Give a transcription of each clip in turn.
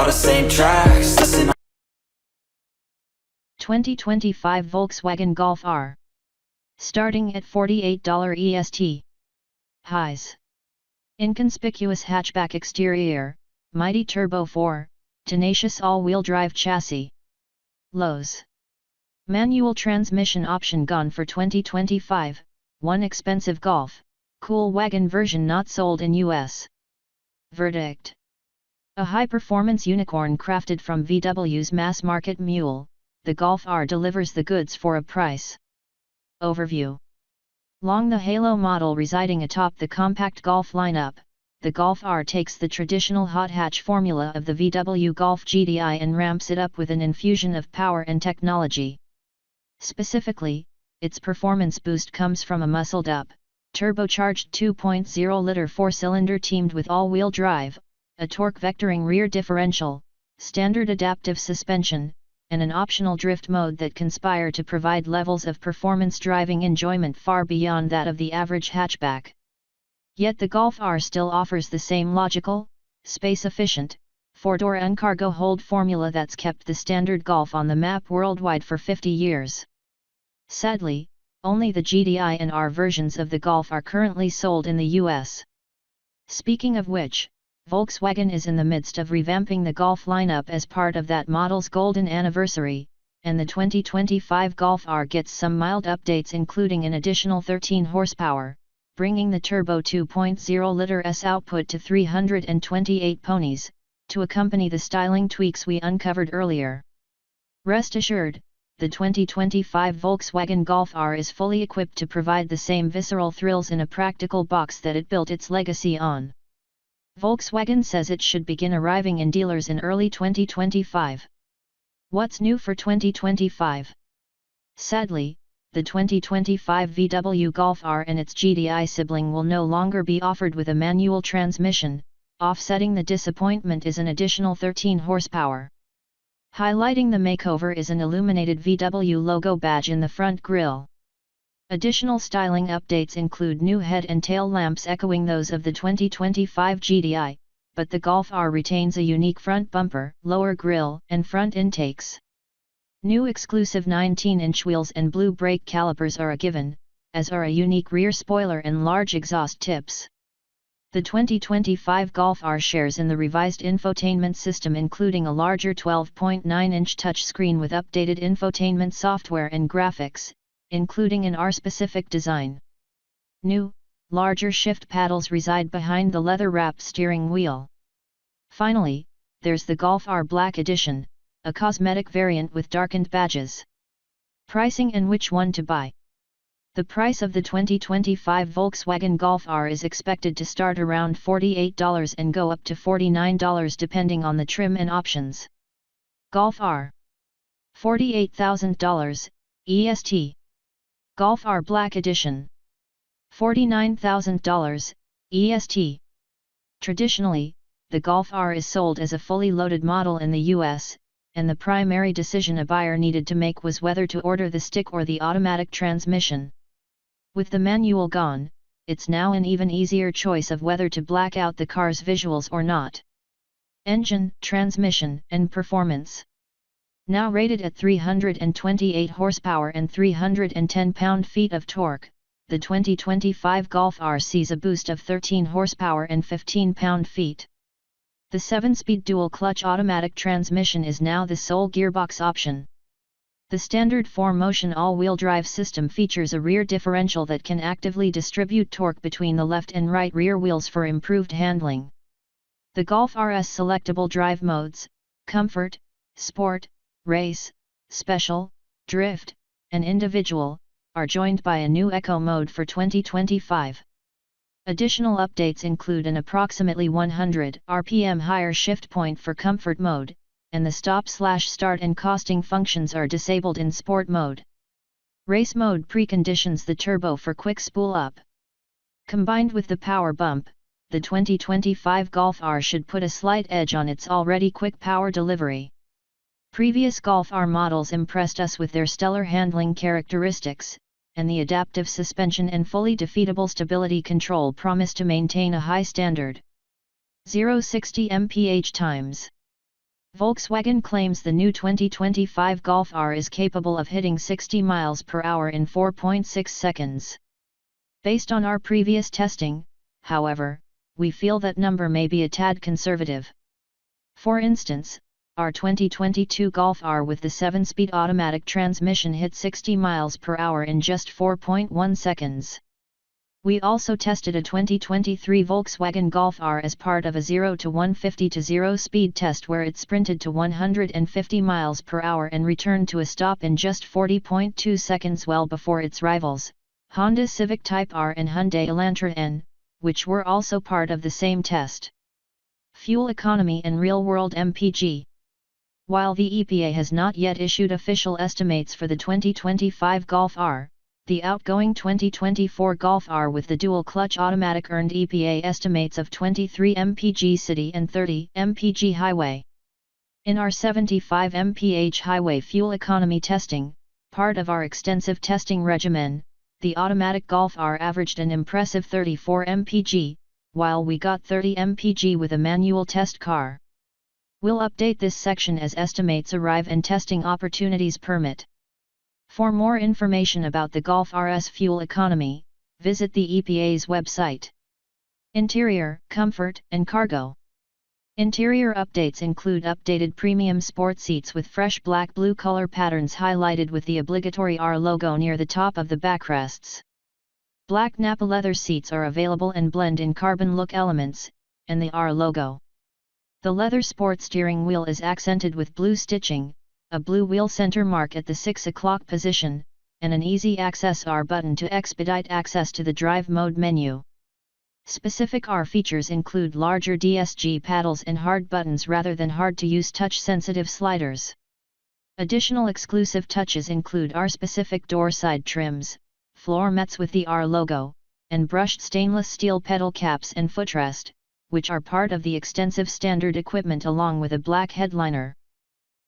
all the same tracks. Listen. 2025 Volkswagen Golf R. Starting at $48 EST. Highs. Inconspicuous hatchback exterior, mighty turbo 4, tenacious all-wheel drive chassis. Lows. Manual transmission option gone for 2025, one expensive Golf, cool wagon version not sold in US. Verdict. A high-performance unicorn crafted from VW's mass-market mule, the Golf R delivers the goods for a price. Overview. Long the halo model residing atop the compact Golf lineup, the Golf R takes the traditional hot hatch formula of the VW Golf GTI and ramps it up with an infusion of power and technology. Specifically, its performance boost comes from a muscled-up, turbocharged 2.0-liter four-cylinder teamed with all-wheel drive, a torque vectoring rear differential, standard adaptive suspension, and an optional drift mode that conspire to provide levels of performance driving enjoyment far beyond that of the average hatchback. Yet the Golf R still offers the same logical, space-efficient, four-door uncargo hold formula that's kept the standard Golf on the map worldwide for 50 years. Sadly, only the GTI and R versions of the Golf are currently sold in the US. Speaking of which, Volkswagen is in the midst of revamping the Golf lineup as part of that model's golden anniversary, and the 2025 Golf R gets some mild updates including an additional 13 horsepower, bringing the turbo 2.0-liter S output to 328 ponies, to accompany the styling tweaks we uncovered earlier. Rest assured, the 2025 Volkswagen Golf R is fully equipped to provide the same visceral thrills in a practical box that it built its legacy on. Volkswagen says it should begin arriving in dealers in early 2025. What's new for 2025? Sadly, the 2025 VW Golf R and its GTI sibling will no longer be offered with a manual transmission. Offsetting the disappointment is an additional 13 horsepower. Highlighting the makeover is an illuminated VW logo badge in the front grille. Additional styling updates include new head and tail lamps echoing those of the 2025 GTI, but the Golf R retains a unique front bumper, lower grille, and front intakes. New exclusive 19-inch wheels and blue brake calipers are a given, as are a unique rear spoiler and large exhaust tips. The 2025 Golf R shares in the revised infotainment system including a larger 12.9-inch touchscreen with updated infotainment software and graphics, including an R-specific design. New, larger shift paddles reside behind the leather-wrapped steering wheel. Finally, there's the Golf R Black Edition, a cosmetic variant with darkened badges. Pricing and which one to buy. The price of the 2025 Volkswagen Golf R is expected to start around $48 and go up to $49 depending on the trim and options. Golf R. $48,000, EST. Golf R Black Edition. $49,000, EST. Traditionally, the Golf R is sold as a fully loaded model in the US, and the primary decision a buyer needed to make was whether to order the stick or the automatic transmission. With the manual gone, it's now an even easier choice of whether to black out the car's visuals or not. Engine, transmission, and performance. Now rated at 328 horsepower and 310 pound-feet of torque, the 2025 Golf R sees a boost of 13 horsepower and 15 pound-feet. The 7-speed dual-clutch automatic transmission is now the sole gearbox option. The standard 4motion all-wheel drive system features a rear differential that can actively distribute torque between the left and right rear wheels for improved handling. The Golf RS selectable drive modes, Comfort, Sport, Race, Special, Drift, and Individual, are joined by a new Eco mode for 2025. Additional updates include an approximately 100 RPM higher shift point for Comfort mode, and the stop/start and costing functions are disabled in Sport mode. Race mode preconditions the turbo for quick spool up. Combined with the power bump, the 2025 Golf R should put a slight edge on its already quick power delivery. Previous Golf R models impressed us with their stellar handling characteristics, and the adaptive suspension and fully defeatable stability control promise to maintain a high standard. 0-60 mph times. Volkswagen claims the new 2025 Golf R is capable of hitting 60 miles per hour in 4.6 seconds. Based on our previous testing, however, we feel that number may be a tad conservative. For instance, our 2022 Golf R with the 7-speed automatic transmission hit 60 miles per hour in just 4.1 seconds. We also tested a 2023 Volkswagen Golf R as part of a 0 to 150 to 0 speed test where it sprinted to 150 miles per hour and returned to a stop in just 40.2 seconds, well before its rivals, Honda Civic Type R and Hyundai Elantra N, which were also part of the same test. Fuel economy and real-world MPG. While the EPA has not yet issued official estimates for the 2025 Golf R, the outgoing 2024 Golf R with the dual-clutch automatic earned EPA estimates of 23 mpg city and 30 mpg highway. In our 75 mph highway fuel economy testing, part of our extensive testing regimen, the automatic Golf R averaged an impressive 34 mpg, while we got 30 mpg with a manual test car. We'll update this section as estimates arrive and testing opportunities permit. For more information about the Golf RS fuel economy, visit the EPA's website. Interior, comfort, and cargo. Interior updates include updated premium sport seats with fresh black-blue color patterns highlighted with the obligatory R logo near the top of the backrests. Black Nappa leather seats are available and blend in carbon look elements, and the R logo. The leather sport steering wheel is accented with blue stitching, a blue wheel center mark at the 6 o'clock position, and an easy access R button to expedite access to the drive mode menu. Specific R features include larger DSG paddles and hard buttons rather than hard-to-use touch-sensitive sliders. Additional exclusive touches include R-specific door side trims, floor mats with the R logo, and brushed stainless steel pedal caps and footrest, which are part of the extensive standard equipment along with a black headliner.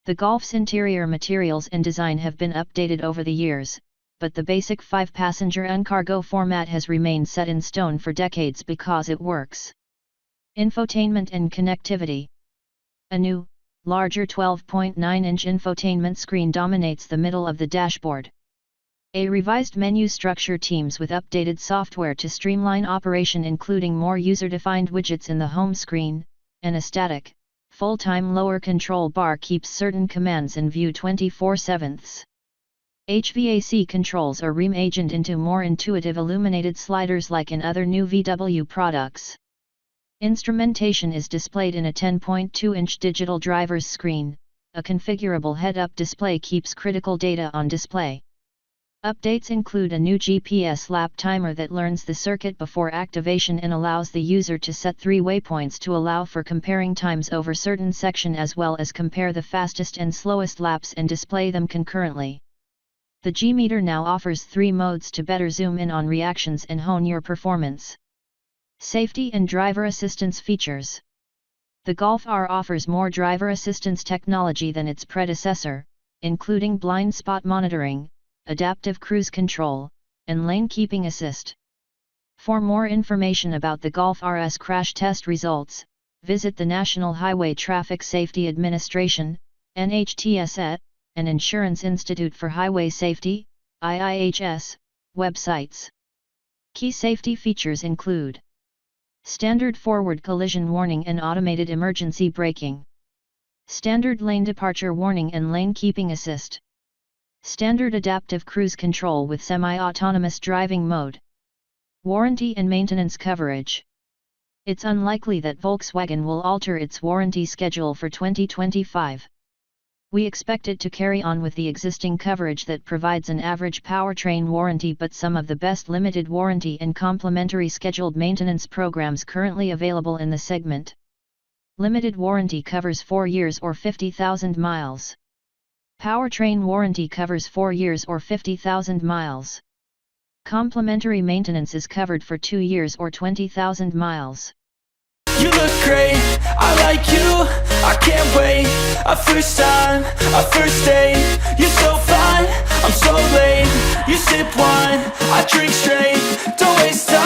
The Golf's interior materials and design have been updated over the years, but the basic 5-passenger and cargo format has remained set in stone for decades because it works. Infotainment and connectivity. A new, larger 12.9-inch infotainment screen dominates the middle of the dashboard. A revised menu structure teams with updated software to streamline operation, including more user-defined widgets in the home screen, and a static, full-time lower control bar keeps certain commands in view 24/7. HVAC controls are reimagined into more intuitive illuminated sliders like in other new VW products. Instrumentation is displayed in a 10.2-inch digital driver's screen. A configurable head-up display keeps critical data on display. Updates include a new GPS lap timer that learns the circuit before activation and allows the user to set 3 waypoints to allow for comparing times over certain section as well as compare the fastest and slowest laps and display them concurrently. The G-meter now offers 3 modes to better zoom in on reactions and hone your performance. Safety and driver assistance features. The Golf R offers more driver assistance technology than its predecessor, including blind spot monitoring, adaptive cruise control, and lane keeping assist. For more information about the Golf RS crash test results, visit the National Highway Traffic Safety Administration, NHTSA, and Insurance Institute for Highway Safety, IIHS, websites. Key safety features include standard forward collision warning and automated emergency braking, standard lane departure warning and lane keeping assist, standard adaptive cruise control with semi-autonomous driving mode. Warranty and maintenance coverage. It's unlikely that Volkswagen will alter its warranty schedule for 2025. We expect it to carry on with the existing coverage that provides an average powertrain warranty, but some of the best limited warranty and complementary scheduled maintenance programs currently available in the segment. Limited warranty covers 4 years or 50,000 miles. Powertrain warranty covers 4 years or 50,000 miles. Complementary maintenance is covered for 2 years or 20,000 miles. You look great, I like you, I can't wait. A first time, a first date. You're so fine, I'm so late. You sip wine, I drink straight. Don't waste time.